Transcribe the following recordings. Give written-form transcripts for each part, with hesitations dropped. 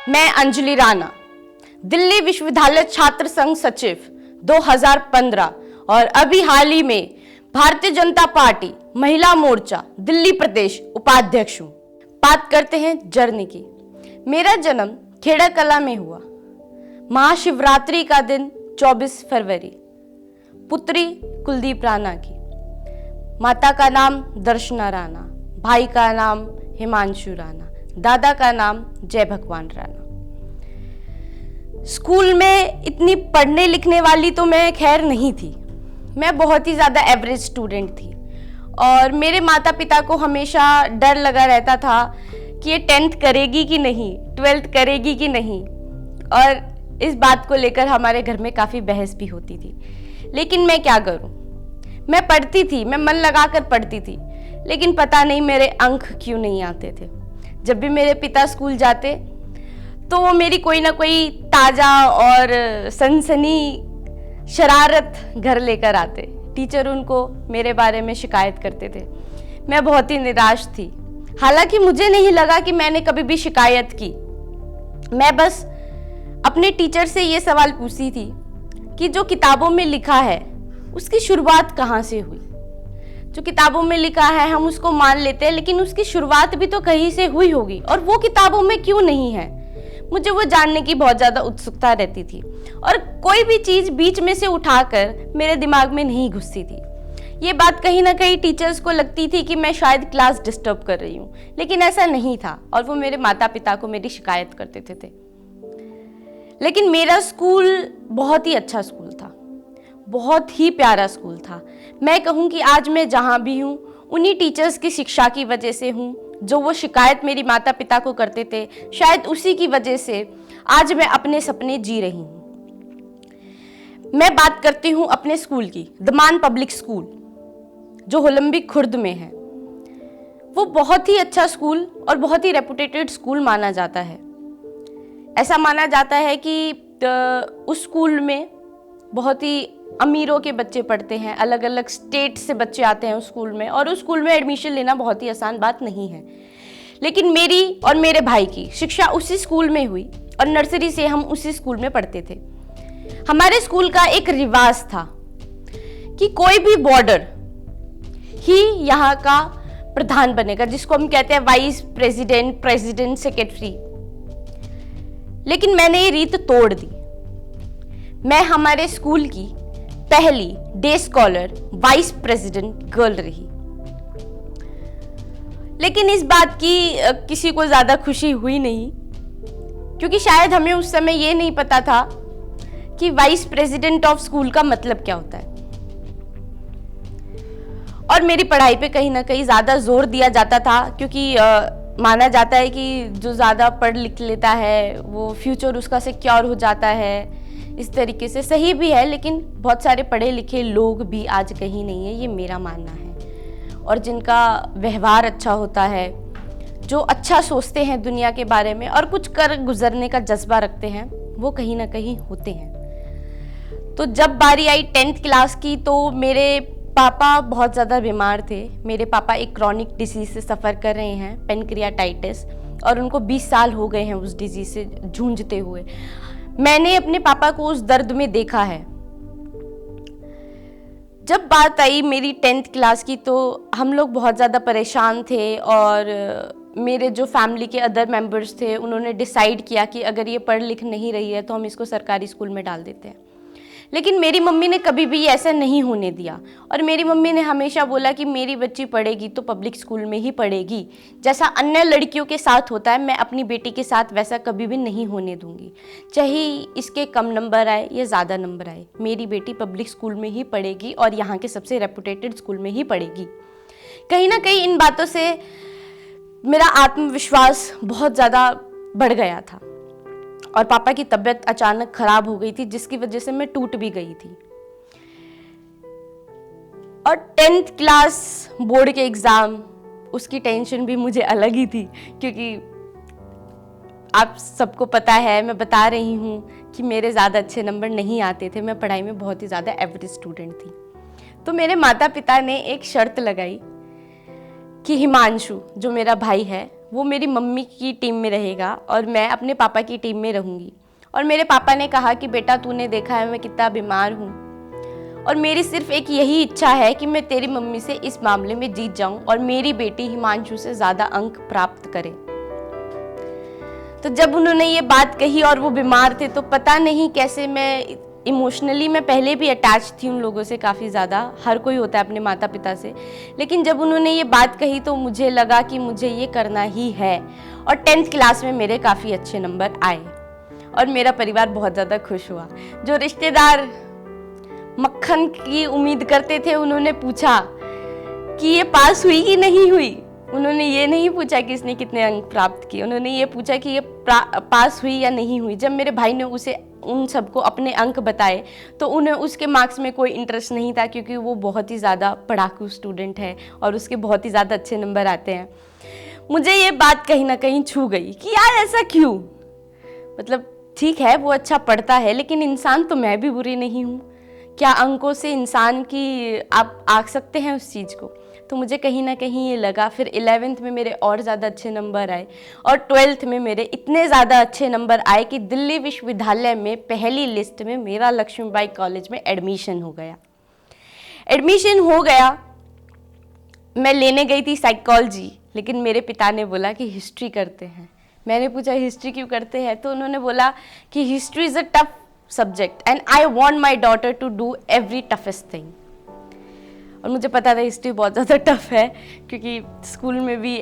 मैं अंजलि राणा, दिल्ली विश्वविद्यालय छात्र संघ सचिव 2015 और अभी हाल ही में भारतीय जनता पार्टी महिला मोर्चा दिल्ली प्रदेश उपाध्यक्ष हूँ। बात करते हैं जर्नी की। मेरा जन्म खेड़ा कला में हुआ। महाशिवरात्रि का दिन 24 फरवरी। पुत्री कुलदीप राणा की। माता का नाम दर्शना राणा, भाई का नाम हिमांशु राणा, दादा का नाम जय भगवान राणा। स्कूल में इतनी पढ़ने लिखने वाली तो मैं खैर नहीं थी। मैं बहुत ही ज़्यादा एवरेज स्टूडेंट थी और मेरे माता पिता को हमेशा डर लगा रहता था कि ये 10th करेगी कि नहीं, 12th करेगी कि नहीं, और इस बात को लेकर हमारे घर में काफ़ी बहस भी होती थी। लेकिन मैं क्या करूं, मैं पढ़ती थी, मैं मन लगा कर पढ़ती थी, लेकिन पता नहीं मेरे अंक क्यों नहीं आते थे। जब भी मेरे पिता स्कूल जाते तो वो मेरी कोई ना कोई ताज़ा और सनसनी शरारत घर लेकर आते। टीचर उनको मेरे बारे में शिकायत करते थे। मैं बहुत ही निराश थी। हालांकि मुझे नहीं लगा कि मैंने कभी भी शिकायत की। मैं बस अपने टीचर से ये सवाल पूछती थी कि जो किताबों में लिखा है उसकी शुरुआत कहाँ से हुई। जो किताबों में लिखा है हम उसको मान लेते हैं, लेकिन उसकी शुरुआत भी तो कहीं से हुई होगी, और वो किताबों में क्यों नहीं है। मुझे वो जानने की बहुत ज़्यादा उत्सुकता रहती थी और कोई भी चीज़ बीच में से उठाकर मेरे दिमाग में नहीं घुसती थी। ये बात कहीं ना कहीं टीचर्स को लगती थी कि मैं शायद क्लास डिस्टर्ब कर रही हूँ, लेकिन ऐसा नहीं था और वो मेरे माता पिता को मेरी शिकायत करते थे। लेकिन मेरा स्कूल बहुत ही अच्छा स्कूल था, बहुत ही प्यारा स्कूल था। मैं कहूँ कि आज मैं जहाँ भी हूँ उन्हीं टीचर्स की शिक्षा की वजह से हूँ। जो वो शिकायत मेरी माता पिता को करते थे, शायद उसी की वजह से आज मैं अपने सपने जी रही हूँ। मैं बात करती हूँ अपने स्कूल की, दमान पब्लिक स्कूल, जो होलंबिक खुर्द में है। वो बहुत ही अच्छा स्कूल और बहुत ही रेपुटेटेड स्कूल माना जाता है। ऐसा माना जाता है कि उस स्कूल में बहुत ही अमीरों के बच्चे पढ़ते हैं, अलग अलग स्टेट से बच्चे आते हैं उस स्कूल में, और उस स्कूल में एडमिशन लेना बहुत ही आसान बात नहीं है। लेकिन मेरी और मेरे भाई की शिक्षा उसी स्कूल में हुई और नर्सरी से हम उसी स्कूल में पढ़ते थे। हमारे स्कूल का एक रिवाज था कि कोई भी बॉर्डर ही यहाँ का प्रधान बनेगा, जिसको हम कहते हैं वाइस प्रेसिडेंट, प्रेसिडेंट, सेक्रेटरी। लेकिन मैंने ये रीत तोड़ दी। मैं हमारे स्कूल की पहली day scholar vice president girl रही। लेकिन इस बात की किसी को ज्यादा खुशी हुई नहीं, क्योंकि शायद हमें उस समय ये नहीं पता था कि वाइस प्रेसिडेंट ऑफ स्कूल का मतलब क्या होता है। और मेरी पढ़ाई पे कहीं ना कहीं ज्यादा जोर दिया जाता था, क्योंकि माना जाता है कि जो ज्यादा पढ़ लिख लेता है वो फ्यूचर उसका सिक्योर हो जाता है। इस तरीके से सही भी है, लेकिन बहुत सारे पढ़े लिखे लोग भी आज कहीं नहीं है, ये मेरा मानना है। और जिनका व्यवहार अच्छा होता है, जो अच्छा सोचते हैं दुनिया के बारे में और कुछ कर गुजरने का जज्बा रखते हैं, वो कहीं ना कहीं होते हैं। तो जब बारी आई 10th क्लास की, तो मेरे पापा बहुत ज़्यादा बीमार थे। मेरे पापा एक क्रॉनिक डिजीज से सफ़र कर रहे हैं, पेनक्रियाटाइटिस, और उनको 20 साल हो गए हैं उस डिजीज से जूझते हुए। मैंने अपने पापा को उस दर्द में देखा है। जब बात आई मेरी 10th क्लास की, तो हम लोग बहुत ज़्यादा परेशान थे और मेरे जो फैमिली के अदर मेंबर्स थे उन्होंने डिसाइड किया कि अगर ये पढ़ लिख नहीं रही है तो हम इसको सरकारी स्कूल में डाल देते हैं। लेकिन मेरी मम्मी ने कभी भी ऐसा नहीं होने दिया, और मेरी मम्मी ने हमेशा बोला कि मेरी बच्ची पढ़ेगी तो पब्लिक स्कूल में ही पढ़ेगी। जैसा अन्य लड़कियों के साथ होता है, मैं अपनी बेटी के साथ वैसा कभी भी नहीं होने दूंगी। चाहे इसके कम नंबर आए या ज़्यादा नंबर आए, मेरी बेटी पब्लिक स्कूल में ही पढ़ेगी और यहाँ के सबसे रेपुटेटेड स्कूल में ही पढ़ेगी। कहीं ना कहीं इन बातों से मेरा आत्मविश्वास बहुत ज़्यादा बढ़ गया था और पापा की तबीयत अचानक खराब हो गई थी, जिसकी वजह से मैं टूट भी गई थी। और 10th क्लास बोर्ड के एग्ज़ाम, उसकी टेंशन भी मुझे अलग ही थी, क्योंकि आप सबको पता है, मैं बता रही हूँ कि मेरे ज़्यादा अच्छे नंबर नहीं आते थे। मैं पढ़ाई में बहुत ही ज़्यादा एवरेज स्टूडेंट थी। तो मेरे माता पिता ने एक शर्त लगाई कि हिमांशु, जो मेरा भाई है, वो मेरी मम्मी की टीम में रहेगा और मैं अपने पापा की टीम में रहूँगी। और मेरे पापा ने कहा कि बेटा तूने देखा है मैं कितना बीमार हूँ और मेरी सिर्फ एक यही इच्छा है कि मैं तेरी मम्मी से इस मामले में जीत जाऊँ और मेरी बेटी हिमांशु से ज़्यादा अंक प्राप्त करे। तो जब उन्होंने ये बात कही और वो बीमार थे तो पता नहीं कैसे मैं इमोशनली मैं पहले भी अटैच थी उन लोगों से काफ़ी ज़्यादा, हर कोई होता है अपने माता पिता से, लेकिन जब उन्होंने ये बात कही तो मुझे लगा कि मुझे ये करना ही है। और 10th क्लास में मेरे काफ़ी अच्छे नंबर आए और मेरा परिवार बहुत ज़्यादा खुश हुआ। जो रिश्तेदार मक्खन की उम्मीद करते थे उन्होंने पूछा कि ये पास हुई कि नहीं हुई। उन्होंने ये नहीं पूछा कि इसने कितने अंक प्राप्त किए, उन्होंने ये पूछा कि ये पास हुई या नहीं हुई। जब मेरे भाई ने उसे उन सबको अपने अंक बताए तो उन्हें उसके मार्क्स में कोई इंटरेस्ट नहीं था, क्योंकि वो बहुत ही ज़्यादा पढ़ाकू स्टूडेंट है और उसके बहुत ही ज़्यादा अच्छे नंबर आते हैं। मुझे ये बात कहीं ना कहीं छू गई कि यार ऐसा क्यों, मतलब ठीक है वो अच्छा पढ़ता है लेकिन इंसान तो मैं भी बुरी नहीं हूँ, क्या अंकों से इंसान की आप आंक सकते हैं उस चीज़ को। तो मुझे कहीं ना कहीं ये लगा। फिर 11th में मेरे और ज़्यादा अच्छे नंबर आए और 12th में मेरे इतने ज़्यादा अच्छे नंबर आए कि दिल्ली विश्वविद्यालय में पहली लिस्ट में मेरा लक्ष्मीबाई कॉलेज में एडमिशन हो गया। मैं लेने गई थी साइकोलॉजी, लेकिन मेरे पिता ने बोला कि हिस्ट्री करते हैं। मैंने पूछा हिस्ट्री क्यों करते हैं, तो उन्होंने बोला कि history is a tough subject and I want my daughter to do every toughest thing. और मुझे पता था हिस्ट्री बहुत ज़्यादा टफ है, क्योंकि स्कूल में भी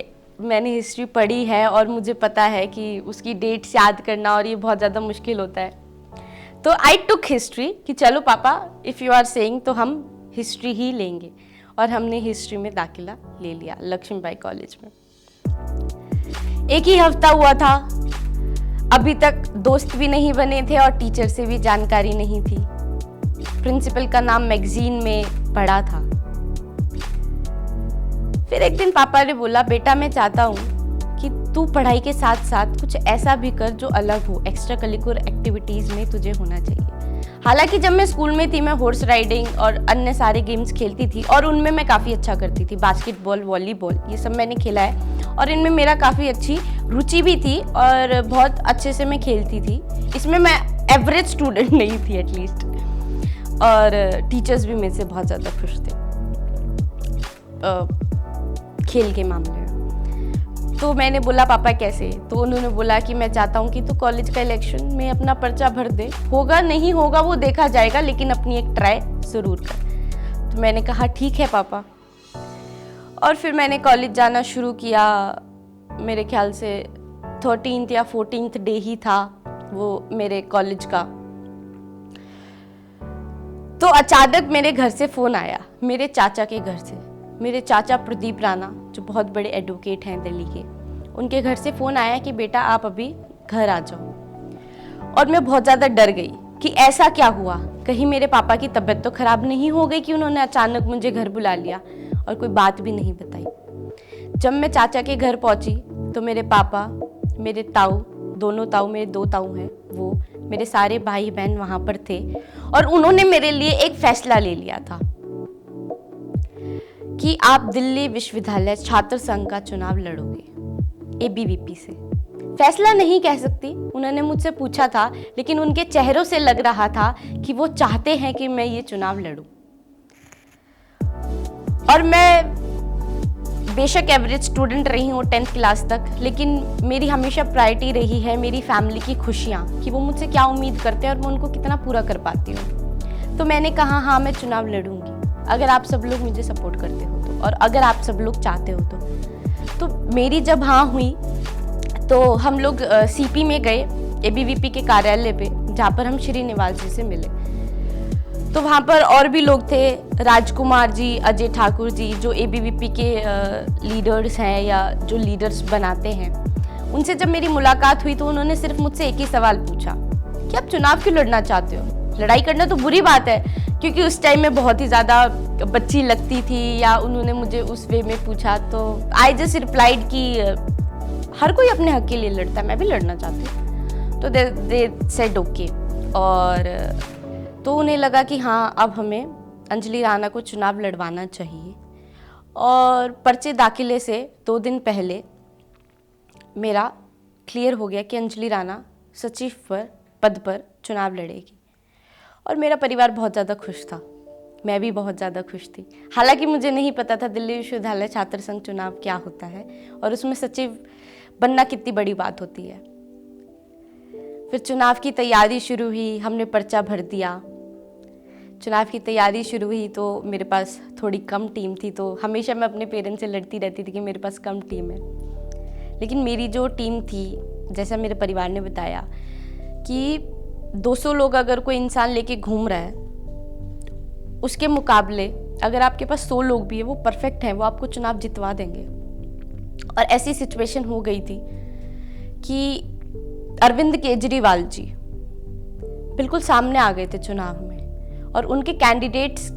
मैंने हिस्ट्री पढ़ी है और मुझे पता है कि उसकी डेट्स याद करना और ये बहुत ज़्यादा मुश्किल होता है। तो आई टुक हिस्ट्री कि चलो पापा इफ़ यू आर सेइंग तो हम हिस्ट्री ही लेंगे, और हमने हिस्ट्री में दाखिला ले लिया लक्ष्मीबाई कॉलेज में। एक ही हफ्ता हुआ था, अभी तक दोस्त भी नहीं बने थे और टीचर से भी जानकारी नहीं थी। प्रिंसिपल का नाम मैगजीन में पढ़ा था। फिर एक दिन पापा ने बोला बेटा मैं चाहता हूँ कि तू पढ़ाई के साथ साथ कुछ ऐसा भी कर जो अलग हो, एक्स्ट्रा करिकुलर एक्टिविटीज़ में तुझे होना चाहिए। हालांकि जब मैं स्कूल में थी मैं हॉर्स राइडिंग और अन्य सारे गेम्स खेलती थी और उनमें मैं काफ़ी अच्छा करती थी। बास्केटबॉल, वॉलीबॉल ये सब मैंने खेला है और इनमें मेरा काफ़ी अच्छी रुचि भी थी और बहुत अच्छे से मैं खेलती थी। इसमें मैं एवरेज स्टूडेंट नहीं थी एटलीस्ट, और टीचर्स भी मेरे से बहुत ज़्यादा खुश थे खेल के मामले में। तो मैंने बोला पापा कैसे, तो उन्होंने बोला कि मैं चाहता हूँ कि तू कॉलेज का इलेक्शन में अपना पर्चा भर दे, होगा नहीं होगा वो देखा जाएगा लेकिन अपनी एक ट्राई ज़रूर कर। तो मैंने कहा ठीक है पापा, और फिर मैंने कॉलेज जाना शुरू किया। मेरे ख्याल से 13th या 14th डे ही था वो मेरे कॉलेज का। तो अचानक मेरे घर से फ़ोन आया, मेरे चाचा के घर से, मेरे चाचा प्रदीप राणा जो बहुत बड़े एडवोकेट हैं दिल्ली के, उनके घर से फ़ोन आया कि बेटा आप अभी घर आ जाओ। और मैं बहुत ज़्यादा डर गई कि ऐसा क्या हुआ, कहीं मेरे पापा की तबीयत तो ख़राब नहीं हो गई कि उन्होंने अचानक मुझे घर बुला लिया और कोई बात भी नहीं बताई। जब मैं चाचा के घर पहुंची तो मेरे पापा, मेरे ताऊ, दोनों ताऊ, मेरे 2 ताऊ हैं, वो मेरे सारे भाई बहन वहाँ पर थे और उन्होंने मेरे लिए एक फैसला ले लिया था कि आप दिल्ली विश्वविद्यालय छात्र संघ का चुनाव लड़ोगे एबीवीपी से। फैसला नहीं कह सकती, उन्होंने मुझसे पूछा था, लेकिन उनके चेहरों से लग रहा था कि वो चाहते हैं कि मैं ये चुनाव लड़ूं। और मैं बेशक एवरेज स्टूडेंट रही हूँ 10th क्लास तक, लेकिन मेरी हमेशा प्रायोरिटी रही है मेरी फैमिली की खुशियाँ, कि वो मुझसे क्या उम्मीद करते हैं और मैं उनको कितना पूरा कर पाती हूँ। तो मैंने कहा हाँ मैं चुनाव लड़ूंगी, अगर आप सब लोग मुझे सपोर्ट करते हो तो, और अगर आप सब लोग चाहते हो तो मेरी जब हाँ हुई तो हम लोग सीपी में गए, एबीवीपी के कार्यालय पे, जहाँ पर हम श्रीनिवास जी से मिले। तो वहाँ पर और भी लोग थे, राजकुमार जी, अजय ठाकुर जी, जो एबीवीपी के लीडर्स हैं या जो लीडर्स बनाते हैं। उनसे जब मेरी मुलाकात हुई तो उन्होंने सिर्फ मुझसे एक ही सवाल पूछा कि आप चुनाव क्यों लड़ना चाहते हो। लड़ाई करना तो बुरी बात है, क्योंकि उस टाइम में बहुत ही ज़्यादा बच्ची लगती थी, या उन्होंने मुझे उस वे में पूछा। तो आई जस्ट रिप्लाइड कि हर कोई अपने हक के लिए लड़ता है, मैं भी लड़ना चाहती हूँ। तो दे सेड ओके, और तो उन्हें लगा कि हाँ अब हमें अंजलि राणा को चुनाव लड़वाना चाहिए। और पर्चे दाखिले से 2 दिन पहले मेरा क्लियर हो गया कि अंजलि राणा सचिव पद पर चुनाव लड़ेगी। और मेरा परिवार बहुत ज़्यादा खुश था, मैं भी बहुत ज़्यादा खुश थी। हालांकि मुझे नहीं पता था दिल्ली विश्वविद्यालय छात्र संघ चुनाव क्या होता है और उसमें सचिव बनना कितनी बड़ी बात होती है। फिर चुनाव की तैयारी शुरू हुई, हमने पर्चा भर दिया। चुनाव की तैयारी शुरू हुई तो मेरे पास थोड़ी कम टीम थी, तो हमेशा मैं अपने पेरेंट्स से लड़ती रहती थी कि मेरे पास कम टीम है। लेकिन मेरी जो टीम थी, जैसा मेरे परिवार ने बताया कि 200 लोग अगर कोई इंसान लेके घूम रहा है, उसके मुकाबले अगर आपके पास 100 लोग भी है, वो परफेक्ट हैं, वो आपको चुनाव जितवा देंगे। और ऐसी सिचुएशन हो गई थी कि अरविंद केजरीवाल जी बिल्कुल सामने आ गए थे चुनाव में, और उनके कैंडिडेट्स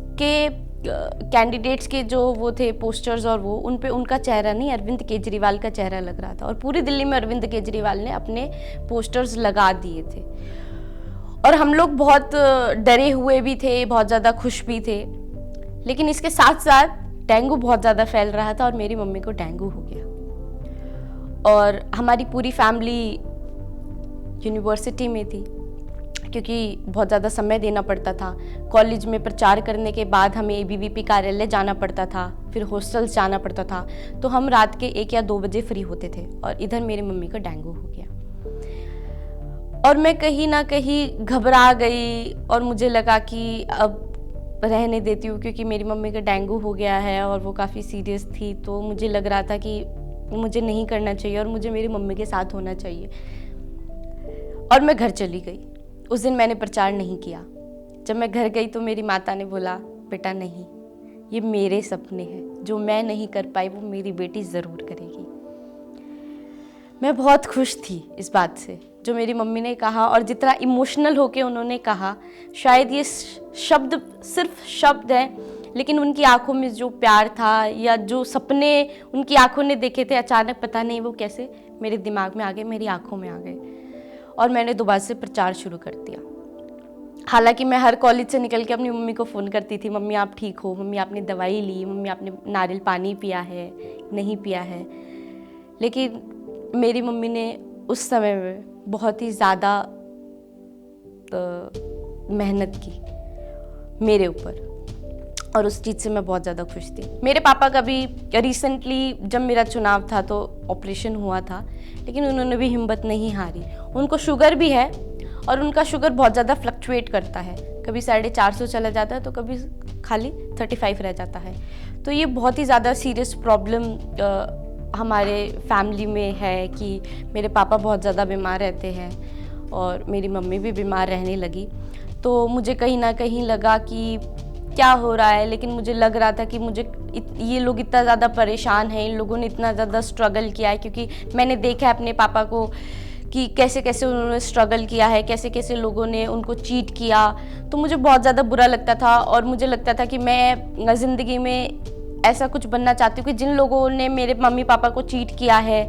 के जो वो थे पोस्टर्स, और वो उन पे उनका चेहरा नहीं, अरविंद केजरीवाल का चेहरा लग रहा था। और पूरी दिल्ली में अरविंद केजरीवाल ने अपने पोस्टर्स लगा दिए थे और हम लोग बहुत डरे हुए भी थे, बहुत ज़्यादा खुश भी थे। लेकिन इसके साथ साथ डेंगू बहुत ज़्यादा फैल रहा था और मेरी मम्मी को डेंगू हो गया। और हमारी पूरी फैमिली यूनिवर्सिटी में थी, क्योंकि बहुत ज़्यादा समय देना पड़ता था। कॉलेज में प्रचार करने के बाद हमें एबीवीपी कार्यालय जाना पड़ता था, फिर हॉस्टल्स जाना पड़ता था, तो हम रात के 1 या 2 बजे फ्री होते थे। और इधर मेरी मम्मी को डेंगू हो गया और मैं कहीं ना कहीं घबरा गई और मुझे लगा कि अब रहने देती हूँ, क्योंकि मेरी मम्मी का डेंगू हो गया है और वो काफ़ी सीरियस थी। तो मुझे लग रहा था कि मुझे नहीं करना चाहिए और मुझे मेरी मम्मी के साथ होना चाहिए। और मैं घर चली गई। उस दिन मैंने प्रचार नहीं किया। जब मैं घर गई तो मेरी माता ने बोला, बेटा नहीं, ये मेरे सपने हैं, जो मैं नहीं कर पाई वो मेरी बेटी ज़रूर करेगी। मैं बहुत खुश थी इस बात से जो मेरी मम्मी ने कहा, और जितना इमोशनल होके उन्होंने कहा, शायद ये शब्द सिर्फ शब्द हैं, लेकिन उनकी आंखों में जो प्यार था या जो सपने उनकी आंखों ने देखे थे, अचानक पता नहीं वो कैसे मेरे दिमाग में आ गए, मेरी आंखों में आ गए। और मैंने दोबारा से प्रचार शुरू कर दिया। हालांकि मैं हर कॉलेज से निकल के अपनी मम्मी को फ़ोन करती थी, मम्मी आप ठीक हो, मम्मी आपने दवाई ली, मम्मी आपने नारियल पानी पिया है, नहीं पिया है। लेकिन मेरी मम्मी ने उस समय में बहुत ही ज़्यादा मेहनत की मेरे ऊपर, और उस चीज़ से मैं बहुत ज़्यादा खुश थी। मेरे पापा का भी रिसेंटली जब मेरा चुनाव था तो ऑपरेशन हुआ था, लेकिन उन्होंने भी हिम्मत नहीं हारी। उनको शुगर भी है और उनका शुगर बहुत ज़्यादा फ्लक्चुएट करता है, कभी 450 चला जाता है तो कभी खाली 35 रह जाता है। तो ये बहुत ही ज़्यादा सीरियस प्रॉब्लम हमारे फैमिली में है कि मेरे पापा बहुत ज़्यादा बीमार रहते हैं और मेरी मम्मी भी बीमार रहने लगी। तो मुझे कहीं ना कहीं लगा कि क्या हो रहा है, लेकिन मुझे लग रहा था कि ये लोग इतना ज़्यादा परेशान हैं, इन लोगों ने इतना ज़्यादा स्ट्रगल किया है, क्योंकि मैंने देखा है अपने पापा को कि कैसे कैसे उन्होंने स्ट्रगल किया है, कैसे कैसे लोगों ने उनको चीट किया। तो मुझे बहुत ज़्यादा बुरा लगता था और मुझे लगता था कि मैं ज़िंदगी में ऐसा कुछ बनना चाहती हूँ कि जिन लोगों ने मेरे मम्मी पापा को चीट किया है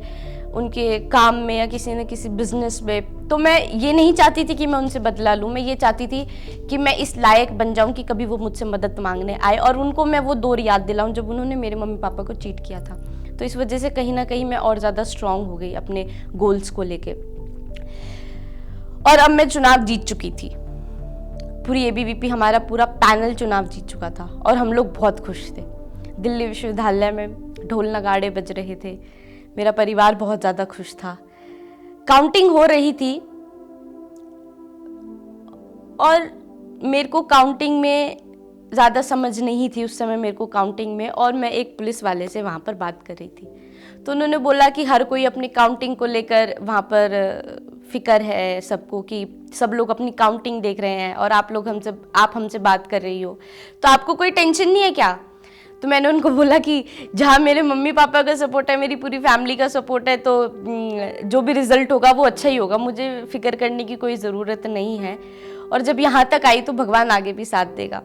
उनके काम में या किसी न किसी बिजनेस में, तो मैं ये नहीं चाहती थी कि मैं उनसे बदला लूँ। मैं ये चाहती थी कि मैं इस लायक बन जाऊँ कि कभी वो मुझसे मदद मांगने आए और उनको मैं वो दौर याद दिलाऊँ जब उन्होंने मेरे मम्मी पापा को चीट किया था। तो इस वजह से कहीं ना कहीं मैं और ज़्यादा स्ट्रांग हो गई अपने गोल्स को लेके। और अब मैं चुनाव जीत चुकी थी, पूरी एबीवीपी हमारा पूरा पैनल चुनाव जीत चुका था और हम लोग बहुत खुश थे। दिल्ली विश्वविद्यालय में ढोल नगाड़े बज रहे थे, मेरा परिवार बहुत ज़्यादा खुश था। काउंटिंग हो रही थी और मेरे को काउंटिंग में ज़्यादा समझ नहीं थी उस समय मेरे को काउंटिंग में, और मैं एक पुलिस वाले से वहाँ पर बात कर रही थी। तो उन्होंने बोला कि हर कोई अपनी काउंटिंग को लेकर वहाँ पर फिक्र है सबको, कि सब लोग अपनी काउंटिंग देख रहे हैं और आप हमसे बात कर रही हो, तो आपको कोई टेंशन नहीं है क्या? तो मैंने उनको बोला कि जहाँ मेरे मम्मी पापा का सपोर्ट है, मेरी पूरी फैमिली का सपोर्ट है, तो जो भी रिजल्ट होगा वो अच्छा ही होगा, मुझे फिक्र करने की कोई ज़रूरत नहीं है। और जब यहाँ तक आई तो भगवान आगे भी साथ देगा।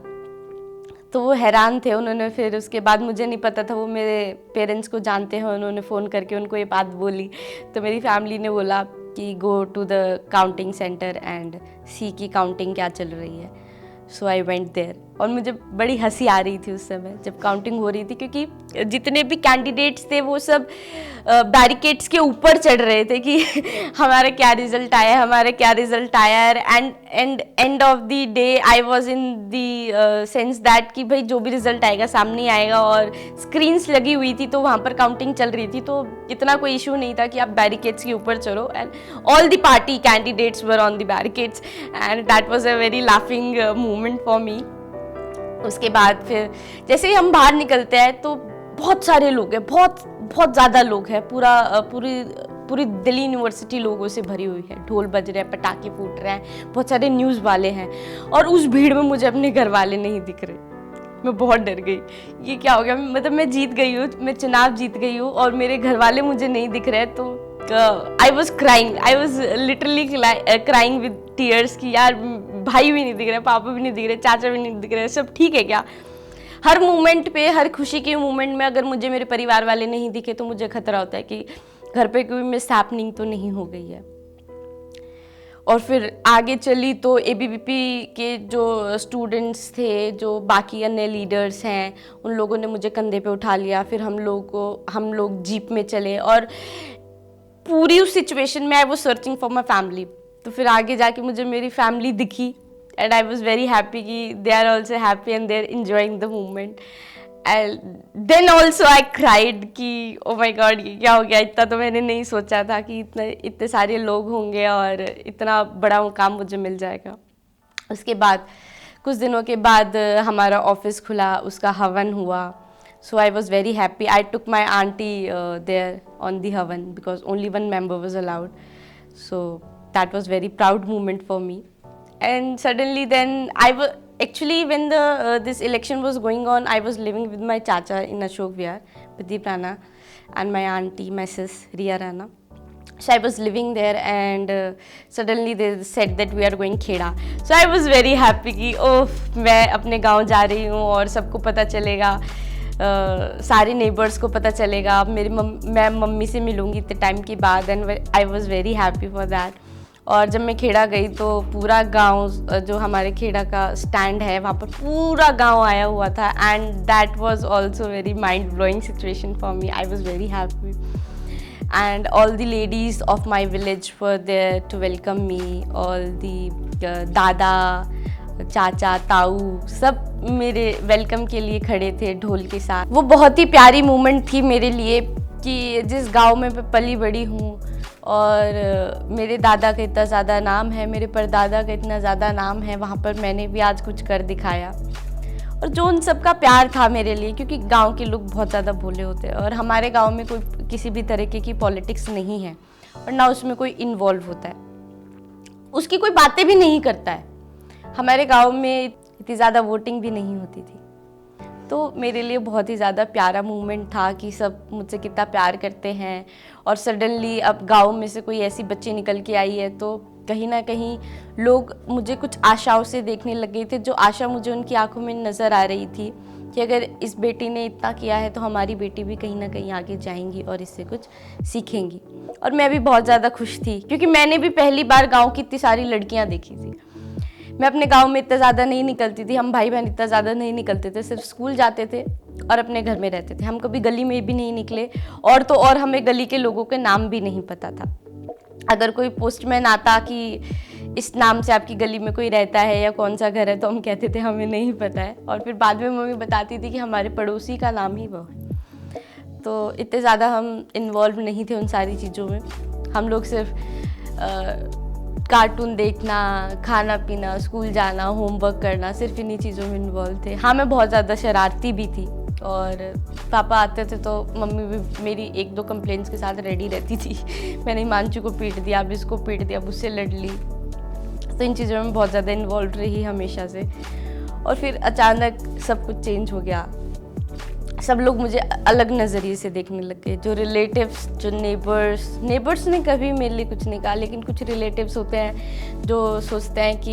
तो वो हैरान थे। उन्होंने फिर उसके बाद, मुझे नहीं पता था वो मेरे पेरेंट्स को जानते हैं, उन्होंने फ़ोन करके उनको ये बात बोली। तो मेरी फैमिली ने बोला कि go to the counting centre and see की काउंटिंग क्या चल रही है। So I went there. और मुझे बड़ी हंसी आ रही थी उस समय जब काउंटिंग हो रही थी, क्योंकि जितने भी कैंडिडेट्स थे वो सब बैरिकेड्स के ऊपर चढ़ रहे थे कि हमारा क्या रिजल्ट आया, हमारा क्या रिजल्ट आया। End of the day I was in the sense that कि भाई जो भी रिजल्ट आएगा सामने आएगा, और स्क्रीन्स लगी हुई थी तो वहाँ पर काउंटिंग चल रही थी, तो इतना कोई इशू नहीं था कि आप बैरिकेड्स के ऊपर चढ़ो। And all the party candidates were on the barricades and that was a very laughing moment for me. उसके बाद फिर जैसे ही हम बाहर निकलते हैं तो बहुत सारे लोग हैं, बहुत ज़्यादा लोग हैं, पूरी दिल्ली यूनिवर्सिटी लोगों से भरी हुई है। ढोल बज रहे हैं, पटाखे फूट रहे हैं, बहुत सारे न्यूज़ वाले हैं, और उस भीड़ में मुझे अपने घर वाले नहीं दिख रहे। मैं बहुत डर गई, ये क्या हो गया, मतलब मैं जीत गई हूँ, मैं चुनाव जीत गई हूँ और मेरे घर वाले मुझे नहीं दिख रहे। तो I was crying, I was literally crying with tears कि यार भाई भी नहीं दिख रहे, पापा भी नहीं दिख रहे, चाचा भी नहीं दिख रहे, सब ठीक है क्या। हर मोमेंट पे, हर खुशी के मोमेंट में अगर मुझे मेरे परिवार वाले नहीं दिखे तो मुझे खतरा होता है कि घर पे कोई मिस हैपनिंग तो नहीं हो गई है। और फिर आगे चली तो एबीवीपी के जो स्टूडेंट्स थे, जो बाकी अन्य लीडर्स हैं, उन लोगों ने मुझे कंधे पे उठा लिया। फिर हम लोग जीप में चले और पूरी उस सिचुएशन में I was searching for my family. तो फिर आगे जाके मुझे मेरी फैमिली दिखी and I was very happy कि they are also happy and they are enjoying the moment. And then also I cried कि ओ माई गॉड ये क्या हो गया, इतना तो मैंने नहीं सोचा था कि इतने सारे लोग होंगे और इतना बड़ा मुकाम मुझे मिल जाएगा। उसके बाद कुछ दिनों के बाद हमारा ऑफिस खुला, उसका हवन हुआ। So I was very happy. I took my auntie there on the havan because only one member was allowed. So that was very proud moment for me. And suddenly then I was actually when this election was going on, I was living with my chacha in Ashok Vihar, Pradeep Rana, and my auntie, my sis Riya Rana. So I was living there and suddenly they said that we are going Kheda. So I was very happy कि ओह मैं अपने गाँव जा रही हूँ और सबको पता चलेगा, सारे नेबर्स को पता चलेगा, मैं मम्मी से मिलूँगी इतने टाइम के बाद। And I was very happy for that. और जब मैं खेड़ा गई तो पूरा गांव, जो हमारे खेड़ा का स्टैंड है वहाँ पर पूरा गांव आया हुआ था। And that was also very mind blowing situation for me. I was very happy and all the ladies of my village were there to welcome me. All the दादा, चाचा, ताऊ सब मेरे वेलकम के लिए खड़े थे ढोल के साथ। वो बहुत ही प्यारी मोमेंट थी मेरे लिए कि जिस गांव में मैं पली बड़ी हूँ और मेरे दादा का इतना ज़्यादा नाम है, मेरे परदादा का इतना ज़्यादा नाम है, वहाँ पर मैंने भी आज कुछ कर दिखाया। और जो उन सब का प्यार था मेरे लिए, क्योंकि गांव के लोग बहुत ज़्यादा भोले होते हैं और हमारे गांव में कोई किसी भी तरीके की पॉलिटिक्स नहीं है और ना उसमें कोई इन्वॉल्व होता है, उसकी कोई बातें भी नहीं करता है। हमारे गांव में इतनी ज़्यादा वोटिंग भी नहीं होती थी। तो मेरे लिए बहुत ही ज़्यादा प्यारा मोमेंट था कि सब मुझसे कितना प्यार करते हैं। और सडनली अब गांव में से कोई ऐसी बच्ची निकल के आई है तो कहीं ना कहीं लोग मुझे कुछ आशाओं से देखने लग गए थे, जो आशा मुझे उनकी आंखों में नज़र आ रही थी कि अगर इस बेटी ने इतना किया है तो हमारी बेटी भी कहीं ना कहीं आगे जाएंगी और इससे कुछ सीखेंगी। और मैं भी बहुत ज़्यादा खुश थी क्योंकि मैंने भी पहली बार गाँव की इतनी सारी लड़कियाँ देखी थी। मैं अपने गांव में इतना ज़्यादा नहीं निकलती थी, हम भाई बहन इतना ज़्यादा नहीं निकलते थे, सिर्फ स्कूल जाते थे और अपने घर में रहते थे। हम कभी गली में भी नहीं निकले और तो और हमें गली के लोगों के नाम भी नहीं पता था। अगर कोई पोस्टमैन आता कि इस नाम से आपकी गली में कोई रहता है या कौन सा घर है तो हम कहते थे हमें नहीं पता है। और फिर बाद में मम्मी बताती थी कि हमारे पड़ोसी का नाम ही वो है। तो इतने ज़्यादा हम इन्वॉल्व नहीं थे उन सारी चीज़ों में। हम लोग सिर्फ कार्टून देखना, खाना पीना, स्कूल जाना, होमवर्क करना, सिर्फ इन्हीं चीज़ों में इन्वॉल्व थे। हाँ, मैं बहुत ज़्यादा शरारती भी थी और पापा आते थे तो मम्मी भी मेरी एक दो कंप्लेंट्स के साथ रेडी रहती थी। मैंने हिमांशु को पीट दिया, अब इसको पीट दिया, अब उससे लड़ ली। तो इन चीज़ों में बहुत ज़्यादा इन्वॉल्व रही हमेशा से। और फिर अचानक सब कुछ चेंज हो गया। सब लोग मुझे अलग नज़रिए से देखने लग गए। जो रिलेटिव्स, जो नेबर्स ने कभी मेरे लिए कुछ नहीं कहा, लेकिन कुछ रिलेटिव्स होते हैं जो सोचते हैं कि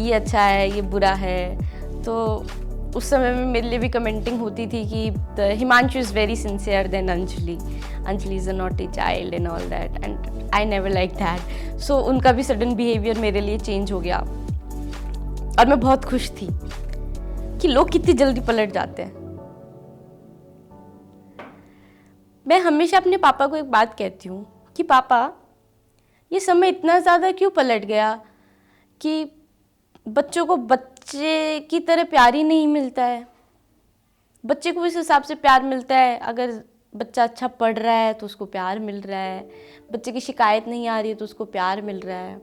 ये अच्छा है, ये बुरा है। तो उस समय में मेरे लिए भी कमेंटिंग होती थी कि Himanshu is very sincere then Anjali is a naughty child and all that, and I never like that. So उनका भी सडन बिहेवियर मेरे लिए चेंज हो गया। और मैं बहुत खुश थी कि लोग कितनी जल्दी पलट जाते हैं। मैं हमेशा अपने पापा को एक बात कहती हूँ कि पापा, ये समय इतना ज़्यादा क्यों पलट गया कि बच्चों को बच्चे की तरह प्यार ही नहीं मिलता है। बच्चे को इस हिसाब से प्यार मिलता है, अगर बच्चा अच्छा पढ़ रहा है तो उसको प्यार मिल रहा है, बच्चे की शिकायत नहीं आ रही है तो उसको प्यार मिल रहा है,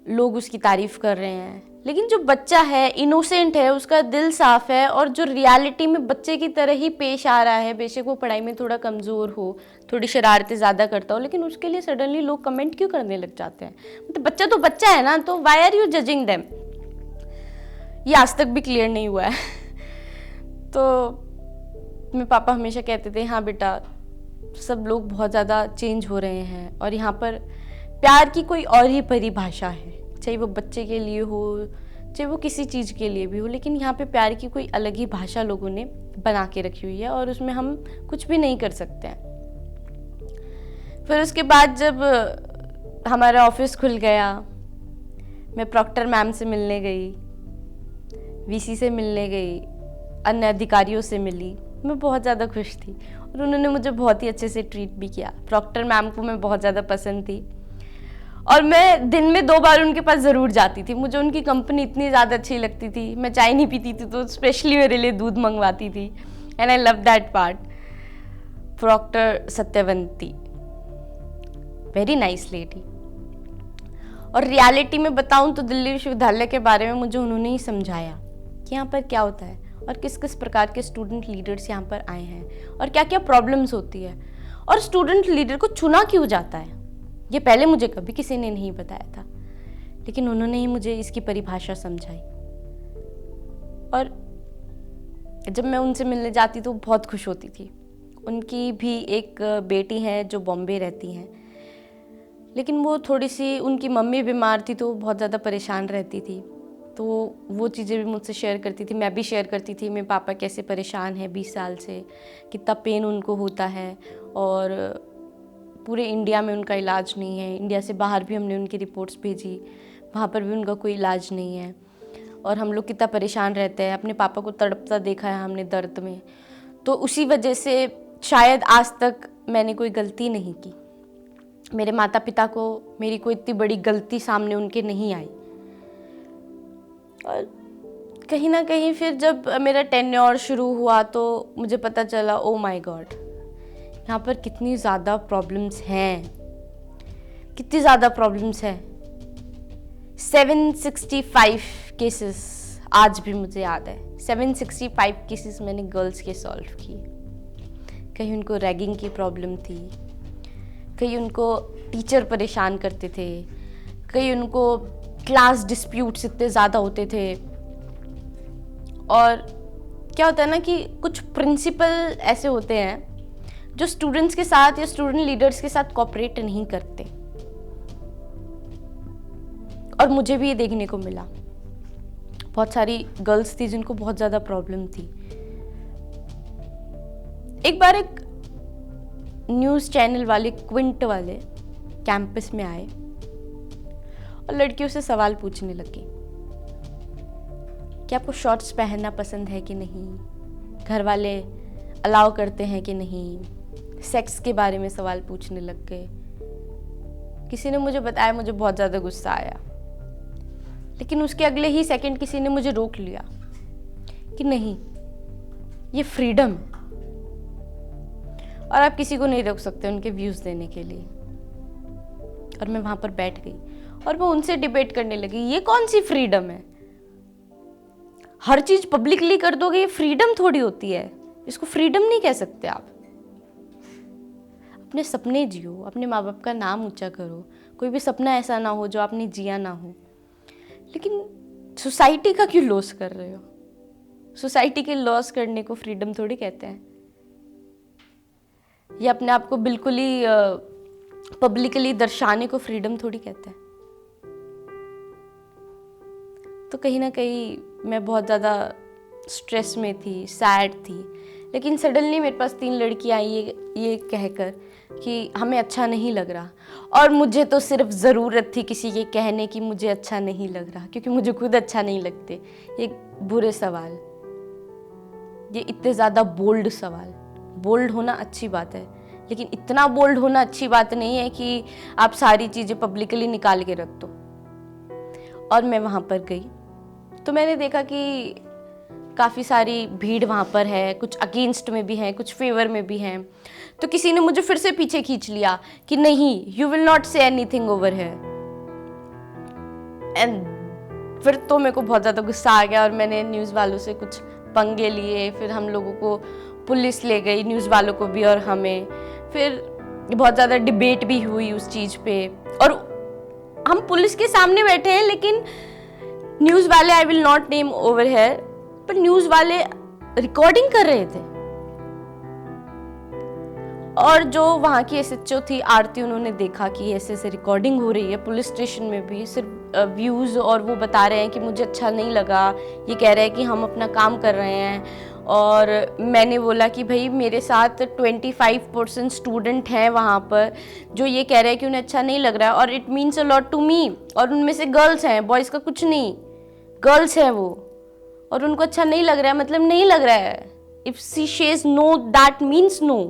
लोग उसकी तारीफ कर रहे हैं। लेकिन जो बच्चा है, इनोसेंट है, उसका दिल साफ है और जो रियलिटी में बच्चे की तरह ही पेश आ रहा है, बेशक वो पढ़ाई में थोड़ा कमज़ोर हो, थोड़ी शरारतें ज़्यादा करता हो, लेकिन उसके लिए सडनली लोग कमेंट क्यों करने लग जाते हैं? मतलब बच्चा तो बच्चा है ना, तो why are you judging them? ये आज तक भी क्लियर नहीं हुआ है। तो मेरे पापा हमेशा कहते थे, हाँ बेटा, सब लोग बहुत ज़्यादा चेंज हो रहे हैं और यहाँ पर प्यार की कोई और ही परिभाषा है, चाहे वो बच्चे के लिए हो, चाहे वो किसी चीज़ के लिए भी हो, लेकिन यहाँ पे प्यार की कोई अलग ही भाषा लोगों ने बना के रखी हुई है और उसमें हम कुछ भी नहीं कर सकते हैं। फिर उसके बाद जब हमारा ऑफिस खुल गया, मैं प्रॉक्टर मैम से मिलने गई, वीसी से मिलने गई, अन्य अधिकारियों से मिली। मैं बहुत ज़्यादा खुश थी और उन्होंने मुझे बहुत ही अच्छे से ट्रीट भी किया। प्रॉक्टर मैम को मैं बहुत ज़्यादा पसंद थी और मैं दिन में 2 बार उनके पास ज़रूर जाती थी। मुझे उनकी कंपनी इतनी ज़्यादा अच्छी लगती थी। मैं चाय नहीं पीती थी तो स्पेशली मेरे लिए दूध मंगवाती थी, and I love that part. Proctor Satyavanti, very nice lady. और रियलिटी में बताऊं तो दिल्ली विश्वविद्यालय के बारे में मुझे उन्होंने ही समझाया कि यहाँ पर क्या होता है और किस किस प्रकार के स्टूडेंट लीडर्स यहाँ पर आए हैं और क्या क्या प्रॉब्लम्स होती है और स्टूडेंट लीडर को चुना क्यों जाता है। ये पहले मुझे कभी किसी ने नहीं बताया था, लेकिन उन्होंने ही मुझे इसकी परिभाषा समझाई। और जब मैं उनसे मिलने जाती तो बहुत खुश होती थी। उनकी भी एक बेटी है जो बॉम्बे रहती हैं, लेकिन वो थोड़ी सी, उनकी मम्मी बीमार थी तो बहुत ज़्यादा परेशान रहती थी, तो वो चीज़ें भी मुझसे शेयर करती थी, मैं भी शेयर करती थी। मेरे पापा कैसे परेशान हैं 20 साल से, कितना पेन उनको होता है और पूरे इंडिया में उनका इलाज नहीं है। इंडिया से बाहर भी हमने उनकी रिपोर्ट्स भेजी, वहाँ पर भी उनका कोई इलाज नहीं है और हम लोग कितना परेशान रहते हैं। अपने पापा को तड़पता देखा है हमने दर्द में, तो उसी वजह से शायद आज तक मैंने कोई गलती नहीं की। मेरे माता पिता को मेरी कोई इतनी बड़ी गलती सामने उनके नहीं आई। और कहीं ना कहीं फिर जब मेरा टेन्योर शुरू हुआ तो मुझे पता चला, ओ माय गॉड, यहाँ पर कितनी ज़्यादा प्रॉब्लम्स हैं, कितनी ज़्यादा प्रॉब्लम्स हैं। 765 केसेस आज भी मुझे याद है। 765 केसेस मैंने गर्ल्स के सॉल्व किए। कहीं उनको रैगिंग की प्रॉब्लम थी, कहीं उनको टीचर परेशान करते थे, कहीं उनको क्लास डिस्प्यूट्स इतने ज़्यादा होते थे। और क्या होता है ना कि कुछ प्रिंसिपल ऐसे होते हैं जो स्टूडेंट्स के साथ या स्टूडेंट लीडर्स के साथ कोऑपरेट नहीं करते, और मुझे भी ये देखने को मिला। बहुत सारी गर्ल्स थी जिनको बहुत ज़्यादा प्रॉब्लम थी। एक बार एक न्यूज़ चैनल वाले, क्विंट वाले कैंपस में आए और लड़कियों से सवाल पूछने लगे कि आपको शॉर्ट्स पहनना पसंद है कि नहीं, घर वाले अलाउ करते हैं कि नहीं, सेक्स के बारे में सवाल पूछने लग गए। किसी ने मुझे बताया, मुझे बहुत ज़्यादा गुस्सा आया, लेकिन उसके अगले ही सेकंड किसी ने मुझे रोक लिया कि नहीं, ये फ्रीडम है और आप किसी को नहीं रोक सकते उनके व्यूज़ देने के लिए। और मैं वहाँ पर बैठ गई और मैं उनसे डिबेट करने लगी, ये कौन सी फ्रीडम है? हर चीज़ पब्लिकली कर दोगे, ये फ्रीडम थोड़ी होती है, इसको फ्रीडम नहीं कह सकते आप। अपने सपने जियो, अपने माँ बाप का नाम ऊंचा करो, कोई भी सपना ऐसा ना हो जो आपने जिया ना हो। लेकिन सोसाइटी का क्यों लॉस कर रहे हो? सोसाइटी के लॉस करने को फ्रीडम थोड़ी कहते हैं। या अपने आप को बिल्कुल ही पब्लिकली दर्शाने को फ्रीडम थोड़ी कहते हैं। तो कहीं ना कहीं मैं बहुत ज़्यादा स्ट्रेस में थी, सैड थी, लेकिन सडनली मेरे पास 3 लड़कियाँ आई ये कहकर कि हमें अच्छा नहीं लग रहा, और मुझे तो सिर्फ ज़रूरत थी किसी के कहने की मुझे अच्छा नहीं लग रहा, क्योंकि मुझे खुद अच्छा नहीं लगते। ये बुरे सवाल, ये इतने ज़्यादा बोल्ड सवाल। बोल्ड होना अच्छी बात है, लेकिन इतना बोल्ड होना अच्छी बात नहीं है कि आप सारी चीज़ें पब्लिकली निकाल के रख दो। और मैं वहाँ पर गई तो मैंने देखा कि काफ़ी सारी भीड़ वहाँ पर है, कुछ अगेंस्ट में भी हैं, कुछ फेवर में भी हैं। तो किसी ने मुझे फिर से पीछे खींच लिया कि नहीं, you will not say anything over here. And फिर तो मेरे को बहुत ज़्यादा गुस्सा आ गया और मैंने न्यूज़ वालों से कुछ पंगे लिए। फिर हम लोगों को पुलिस ले गई, न्यूज़ वालों को भी और हमें। फिर बहुत ज़्यादा डिबेट भी हुई उस चीज़ पे, और हम पुलिस के सामने बैठे हैं, लेकिन न्यूज़ वाले, I will not name over here, पर न्यूज़ वाले रिकॉर्डिंग कर रहे थे। और जो वहाँ की एसएचओ थी आरती, उन्होंने देखा कि ऐसे रिकॉर्डिंग हो रही है पुलिस स्टेशन में भी, सिर्फ व्यूज़, और वो बता रहे हैं कि मुझे अच्छा नहीं लगा, ये कह रहे हैं कि हम अपना काम कर रहे हैं। और मैंने बोला कि भाई मेरे साथ 25% स्टूडेंट हैं वहाँ पर जो ये कह रहे हैं कि उन्हें अच्छा नहीं लग रहा है, और it means a lot to me. और उनमें से गर्ल्स हैं, बॉयज़ का कुछ नहीं, गर्ल्स हैं वो, और उनको अच्छा नहीं लग रहा है मतलब नहीं लग रहा है। If she says no, that means no.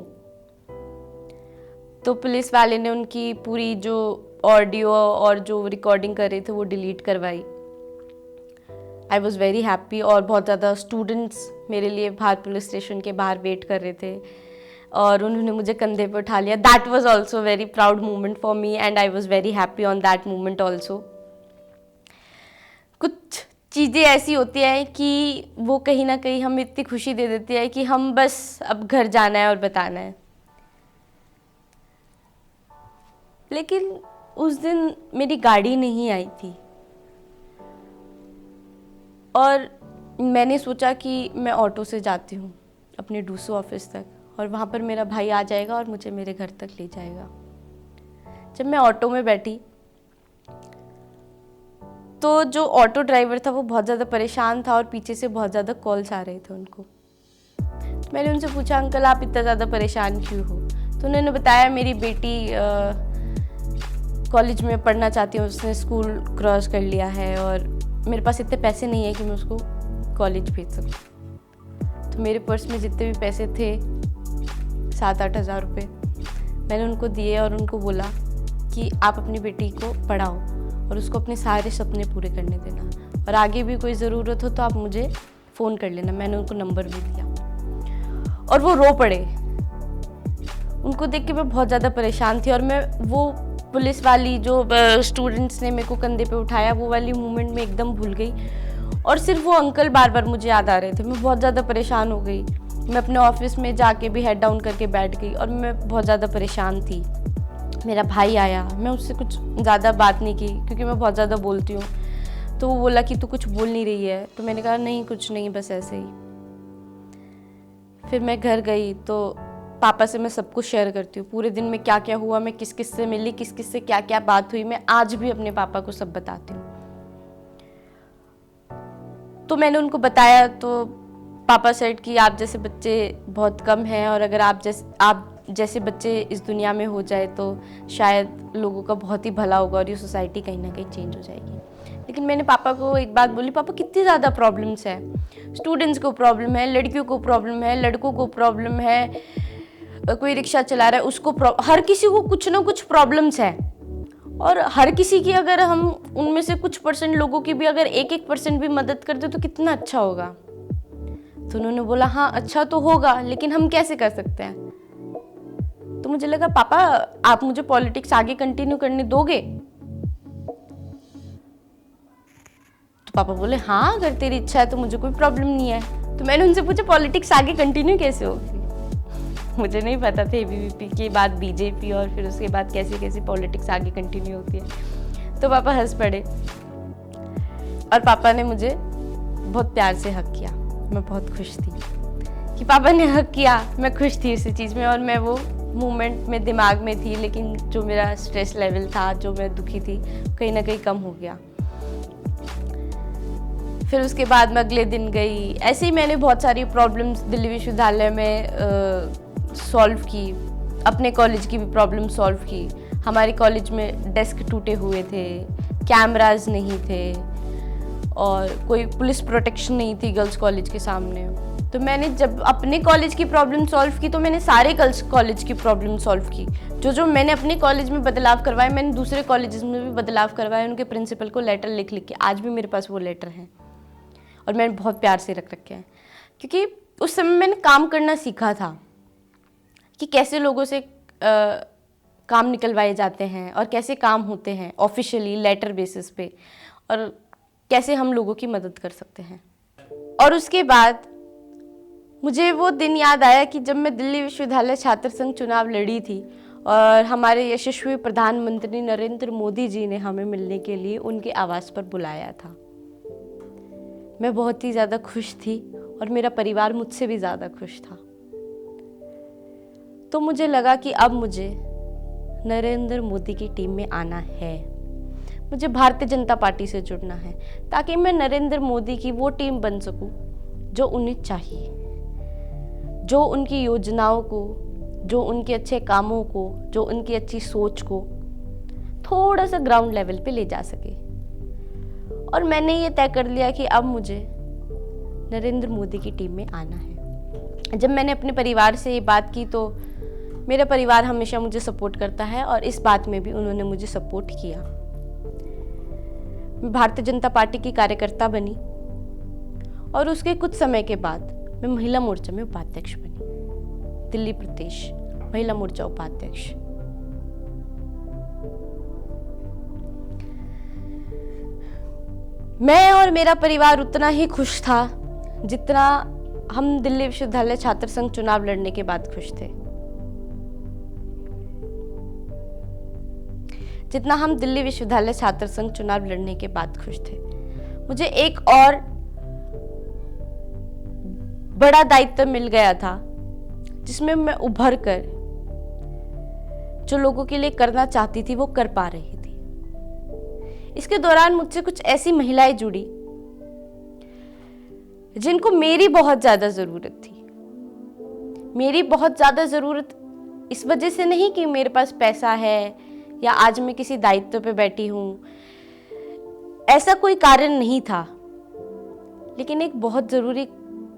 तो पुलिस वाले ने उनकी पूरी जो ऑडियो और जो रिकॉर्डिंग कर रहे थे वो डिलीट करवाई। आई वॉज़ वेरी हैप्पी, और बहुत ज़्यादा स्टूडेंट्स मेरे लिए बाहर पुलिस स्टेशन के बाहर वेट कर रहे थे, और उन्होंने मुझे कंधे पर उठा लिया। That was also very proud moment for me, and I was very happy on that moment also. कुछ चीज़ें ऐसी होती हैं कि वो कहीं ना कहीं हमें इतनी खुशी दे देती है कि हम बस अब घर जाना है और बताना है। लेकिन उस दिन मेरी गाड़ी नहीं आई थी, और मैंने सोचा कि मैं ऑटो से जाती हूँ अपने डूसो ऑफिस तक, और वहाँ पर मेरा भाई आ जाएगा और मुझे मेरे घर तक ले जाएगा। जब मैं ऑटो में बैठी तो जो ऑटो ड्राइवर था वो बहुत ज़्यादा परेशान था, और पीछे से बहुत ज़्यादा कॉल्स आ रहे थे उनको। मैंने उनसे पूछा, अंकल आप इतना ज़्यादा परेशान क्यों हो? तो उन्होंने बताया, मेरी बेटी कॉलेज में पढ़ना चाहती हूँ, उसने स्कूल क्रॉस कर लिया है, और मेरे पास इतने पैसे नहीं है कि मैं उसको कॉलेज भेज सकूँ। तो मेरे पर्स में जितने भी पैसे थे 7-8 हज़ार रुपये मैंने उनको दिए, और उनको बोला कि आप अपनी बेटी को पढ़ाओ और उसको अपने सारे सपने पूरे करने देना, और आगे भी कोई ज़रूरत हो तो आप मुझे फ़ोन कर लेना। मैंने उनको नंबर भी दिया, और वो रो पड़े। उनको देख के मैं बहुत ज़्यादा परेशान थी, और मैं वो पुलिस वाली जो स्टूडेंट्स ने मेरे को कंधे पे उठाया वो वाली मोमेंट में एकदम भूल गई, और सिर्फ वो अंकल बार बार मुझे याद आ रहे थे। मैं बहुत ज़्यादा परेशान हो गई। मैं अपने ऑफिस में जाके भी हेड डाउन करके बैठ गई, और मैं बहुत ज़्यादा परेशान थी। मेरा भाई आया, मैं उससे कुछ ज़्यादा बात नहीं की क्योंकि मैं बहुत ज़्यादा बोलती हूँ। तो वो बोला कि तू कुछ बोल नहीं रही है, तो मैंने कहा नहीं कुछ नहीं, बस ऐसे ही। फिर मैं घर गई तो पापा से मैं सब कुछ शेयर करती हूँ, पूरे दिन में क्या क्या हुआ, मैं किस किस से मिली, किस किस से क्या क्या बात हुई, मैं आज भी अपने पापा को सब बताती हूँ। तो मैंने उनको बताया तो पापा सेड कि आप जैसे बच्चे बहुत कम हैं, और अगर आप जैसे बच्चे इस दुनिया में हो जाए तो शायद लोगों का बहुत ही भला होगा, और ये सोसाइटी कहीं ना कहीं चेंज हो जाएगी। लेकिन मैंने पापा को एक बात बोली, पापा कितनी ज़्यादा प्रॉब्लम्स है, स्टूडेंट्स को प्रॉब्लम है, लड़कियों को प्रॉब्लम है, लड़कों को प्रॉब्लम है, कोई रिक्शा चला रहा है उसको हर किसी को कुछ ना कुछ प्रॉब्लम्स है, और हर किसी की अगर हम उनमें से कुछ परसेंट लोगों की भी अगर 1% भी मदद करते तो कितना अच्छा होगा। तो उन्होंने बोला हाँ अच्छा तो होगा, लेकिन हम कैसे कर सकते हैं? तो मुझे लगा पापा आप मुझे पॉलिटिक्स आगे कंटिन्यू करने दोगे? तो पापा बोले हाँ अगर तेरी इच्छा है तो मुझे कोई प्रॉब्लम नहीं है। तो मैंने उनसे पूछा पॉलिटिक्स आगे कंटिन्यू कैसे होगी? मुझे नहीं पता था एबीवीपी के बाद बीजेपी और फिर उसके बाद कैसे कैसे पॉलिटिक्स आगे कंटिन्यू होती है। तो पापा हंस पड़े और पापा ने मुझे बहुत प्यार से हक किया। मैं बहुत खुश थी कि पापा ने हक किया, मैं खुश थी उसी चीज़ में, और मैं वो मोमेंट में दिमाग में थी, लेकिन जो मेरा स्ट्रेस लेवल था, जो मैं दुखी थी, कहीं ना कहीं कम हो गया। फिर उसके बाद मैं अगले दिन गई। ऐसे ही मैंने बहुत सारी प्रॉब्लम्स दिल्ली विश्वविद्यालय में सॉल्व की, अपने कॉलेज की भी प्रॉब्लम सॉल्व की। हमारे कॉलेज में डेस्क टूटे हुए थे, कैमराज नहीं थे और कोई पुलिस प्रोटेक्शन नहीं थी गर्ल्स कॉलेज के सामने। तो मैंने जब अपने कॉलेज की प्रॉब्लम सॉल्व की तो मैंने सारे गर्ल्स कॉलेज की प्रॉब्लम सॉल्व की। जो मैंने अपने कॉलेज में बदलाव करवाए, मैंने दूसरे कॉलेजेस में भी बदलाव करवाए। उनके प्रिंसिपल को लेटर लिख लिख के, आज भी मेरे पास वो लेटर हैं और मैंने बहुत प्यार से रख रखे हैं, क्योंकि उस समय मैंने काम करना सीखा था कि कैसे लोगों से काम निकलवाए जाते हैं और कैसे काम होते हैं ऑफिशियली लेटर बेसिस पे, और कैसे हम लोगों की मदद कर सकते हैं। और उसके बाद मुझे वो दिन याद आया कि जब मैं दिल्ली विश्वविद्यालय छात्र संघ चुनाव लड़ी थी और हमारे यशस्वी प्रधानमंत्री नरेंद्र मोदी जी ने हमें मिलने के लिए उनके आवास पर बुलाया था। मैं बहुत ही ज़्यादा खुश थी और मेरा परिवार मुझसे भी ज़्यादा खुश था। तो मुझे लगा कि अब मुझे नरेंद्र मोदी की टीम में आना है, मुझे भारतीय जनता पार्टी से जुड़ना है, ताकि मैं नरेंद्र मोदी की वो टीम बन सकूं जो उन्हें चाहिए, जो उनकी योजनाओं को, जो उनके अच्छे कामों को, जो उनकी अच्छी सोच को थोड़ा सा ग्राउंड लेवल पे ले जा सके। और मैंने ये तय कर लिया कि अब मुझे नरेंद्र मोदी की टीम में आना है। जब मैंने अपने परिवार से ये बात की तो मेरा परिवार हमेशा मुझे सपोर्ट करता है और इस बात में भी उन्होंने मुझे सपोर्ट किया। मैं भारतीय जनता पार्टी की कार्यकर्ता बनी और उसके कुछ समय के बाद मैं महिला मोर्चा में उपाध्यक्ष बनी, दिल्ली प्रदेश महिला मोर्चा उपाध्यक्ष। मैं और मेरा परिवार उतना ही खुश था जितना हम दिल्ली विश्वविद्यालय छात्र संघ चुनाव लड़ने के बाद खुश थे, जितना हम दिल्ली विश्वविद्यालय छात्र संघ चुनाव लड़ने के बाद खुश थे। मुझे एक और बड़ा दायित्व मिल गया था जिसमें मैं उभर कर जो लोगों के लिए करना चाहती थी वो कर पा रही थी। इसके दौरान मुझसे कुछ ऐसी महिलाएं जुड़ी जिनको मेरी बहुत ज्यादा जरूरत थी। मेरी बहुत ज्यादा जरूरत इस वजह से नहीं कि मेरे पास पैसा है या आज मैं किसी दायित्व पे बैठी हूं, ऐसा कोई कारण नहीं था, लेकिन एक बहुत जरूरी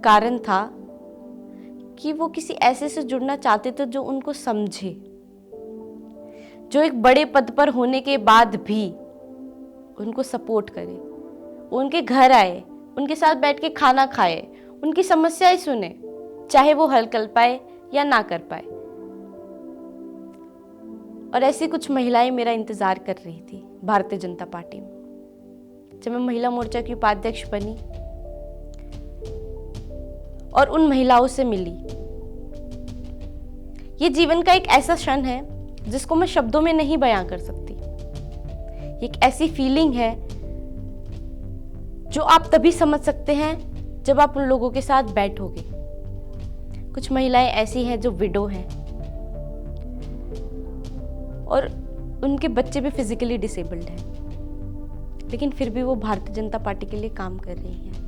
कारण था कि वो किसी ऐसे से जुड़ना चाहते थे जो उनको समझे, जो एक बड़े पद पर होने के बाद भी उनको सपोर्ट करे, उनके घर आए, उनके साथ बैठ के खाना खाए, उनकी समस्याएं सुने, चाहे वो हल कर पाए या ना कर पाए। और ऐसी कुछ महिलाएं मेरा इंतजार कर रही थी भारतीय जनता पार्टी में। जब मैं महिला मोर्चा की उपाध्यक्ष बनी और उन महिलाओं से मिली, ये जीवन का एक ऐसा क्षण है जिसको मैं शब्दों में नहीं बयां कर सकती। एक ऐसी फीलिंग है जो आप तभी समझ सकते हैं जब आप उन लोगों के साथ बैठोगे। कुछ महिलाएं ऐसी हैं जो विडो हैं और उनके बच्चे भी फिजिकली डिसेबल्ड हैं, लेकिन फिर भी वो भारतीय जनता पार्टी के लिए काम कर रही हैं।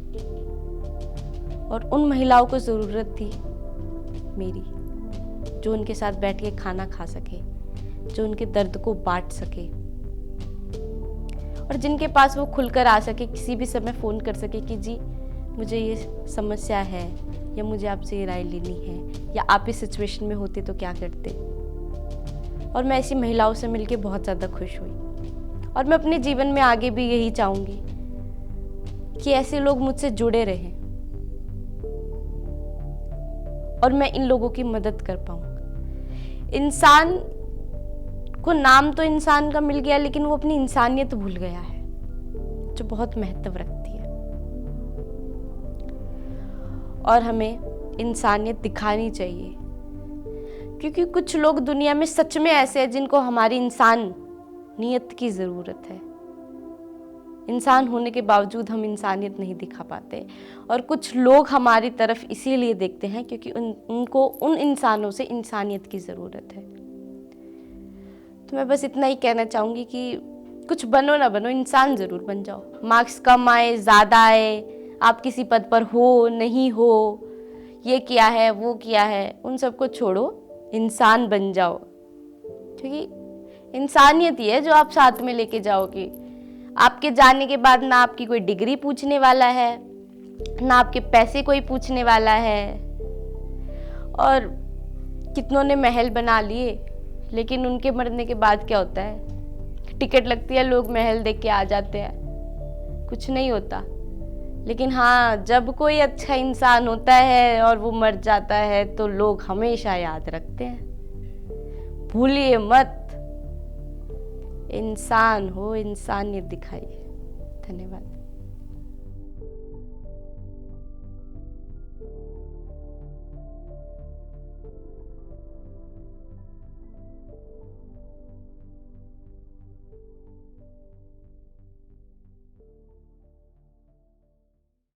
और उन महिलाओं को ज़रूरत थी मेरी, जो उनके साथ बैठ के खाना खा सके, जो उनके दर्द को बांट सके और जिनके पास वो खुलकर आ सके, किसी भी समय फ़ोन कर सके कि जी मुझे ये समस्या है या मुझे आपसे ये राय लेनी है या आप इस सिचुएशन में होते तो क्या करते। और मैं ऐसी महिलाओं से मिलके बहुत ज़्यादा खुश हुई और मैं अपने जीवन में आगे भी यही चाहूँगी कि ऐसे लोग मुझसे जुड़े रहें और मैं इन लोगों की मदद कर पाऊँ। इंसान को नाम तो इंसान का मिल गया, लेकिन वो अपनी इंसानियत भूल गया है, जो बहुत महत्व रखती है। और हमें इंसानियत दिखानी चाहिए, क्योंकि कुछ लोग दुनिया में सच में ऐसे हैं जिनको हमारी इंसानियत की ज़रूरत है। इंसान होने के बावजूद हम इंसानियत नहीं दिखा पाते और कुछ लोग हमारी तरफ इसीलिए देखते हैं क्योंकि उनको उन इंसानों से इंसानियत की ज़रूरत है। तो मैं बस इतना ही कहना चाहूँगी कि कुछ बनो ना बनो, इंसान ज़रूर बन जाओ। मार्क्स कम आए ज़्यादा आए, आप किसी पद पर हो नहीं हो, ये किया है वो किया है, उन सबको छोड़ो, इंसान बन जाओ। क्योंकि इंसानियत ही है जो आप साथ में लेके जाओगे। आपके जाने के बाद ना आपकी कोई डिग्री पूछने वाला है, ना आपके पैसे कोई पूछने वाला है। और कितनों ने महल बना लिए, लेकिन उनके मरने के बाद क्या होता है? टिकट लगती है, लोग महल देख के आ जाते हैं, कुछ नहीं होता। लेकिन हाँ, जब कोई अच्छा इंसान होता है और वो मर जाता है तो लोग हमेशा याद रखते हैं। भूलिए मत, इंसान हो, इंसानियत दिखाइए। धन्यवाद।